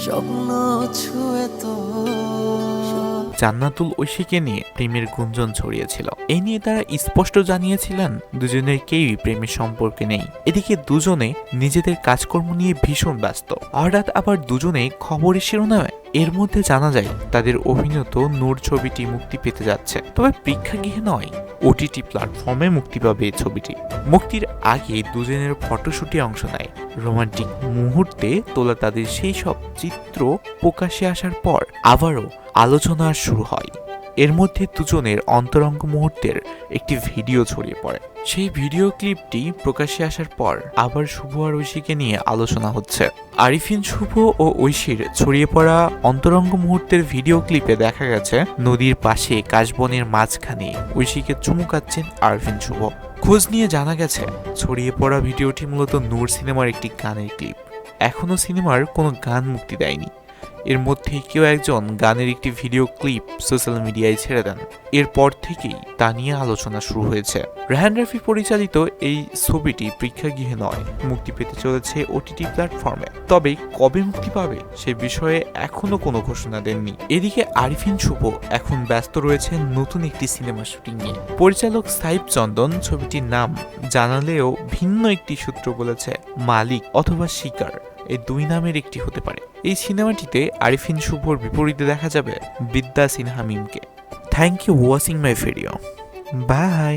স্বপ্ন ছুঁয়ে তো জান্নাতুল ঐশীকে নিয়ে প্রেমের গুঞ্জন ছড়িয়েছিল। এই নিয়ে তারা স্পষ্ট জানিয়েছিলেন দুজনের কেউই প্রেমের সম্পর্কে নেই। এদিকে দুজনে নিজেদের কাজকর্ম নিয়ে ভীষণ ব্যস্ত। হঠাৎ আবার দুজনে খবরের শিরোনামে এর মধ্যে জানা যায় তাদের অভিনীত নূর ছবিটি মুক্তি পেতে যাচ্ছে, তবে প্রেক্ষাগৃহে নয়, ওটিটি প্ল্যাটফর্মে মুক্তি পাবে এই ছবিটি। মুক্তির আগে দুজনের ফটোশুটে অংশ নেয়। রোমান্টিক মুহূর্তে তোলা তাদের সেই সব চিত্র প্রকাশ্যে আসার পর আবারও আলোচনা শুরু হয়। এর মধ্যে দুজনের অন্তরঙ্গ মুহূর্তের একটি ভিডিও ছড়িয়ে পড়ে। সেই ভিডিও ক্লিপটি প্রকাশ্যে আসার পর আবার শুভ আর ঐশীকে নিয়ে আলোচনা হচ্ছে। আরিফিন, শুভ ও ঐশীর ছড়িয়ে পড়া অন্তরঙ্গ মুহূর্তের ভিডিও ক্লিপে দেখা গেছে নদীর পাশে কাশবনের মাঝখানে ঐশীকে চুমু কাচ্ছেন আরিফিন শুভ। খোঁজ নিয়ে জানা গেছে ছড়িয়ে পড়া ভিডিওটি মূলত নূর সিনেমার একটি গানের ক্লিপ। এখনও সিনেমার কোনো গান মুক্তি দেয়নি। এর মধ্যে কেউ একজন গানের একটি ভিডিও ক্লিপ সোশ্যাল মিডিয়ায় ছেড়ে দেন। এরপর থেকেই তা নিয়ে আলোচনা শুরু হয়েছে। রেহান রাফি পরিচালিত এই ছবিটি প্রেক্ষাগৃহে নয়, মুক্তি পেতে চলেছে ওটিটি প্ল্যাটফর্মে। তবে কবে মুক্তি পাবে সে বিষয়ে এখনো কোনো ঘোষণা দেননি। এদিকে আরিফিন শুভ এখন ব্যস্ত রয়েছেন নতুন একটি সিনেমা শুটিং নিয়ে। পরিচালক সাইফ চন্দন ছবিটির নাম জানালেও ভিন্ন একটি সূত্র বলেছে মালিক অথবা শিকার, এই দুই নামের একটি হতে পারে। এই সিনেমাটিতে আরিফিন শুভর বিপরীতে দেখা যাবে বিদ্যা সিনহা মিমকে। Thank you watching my video. By.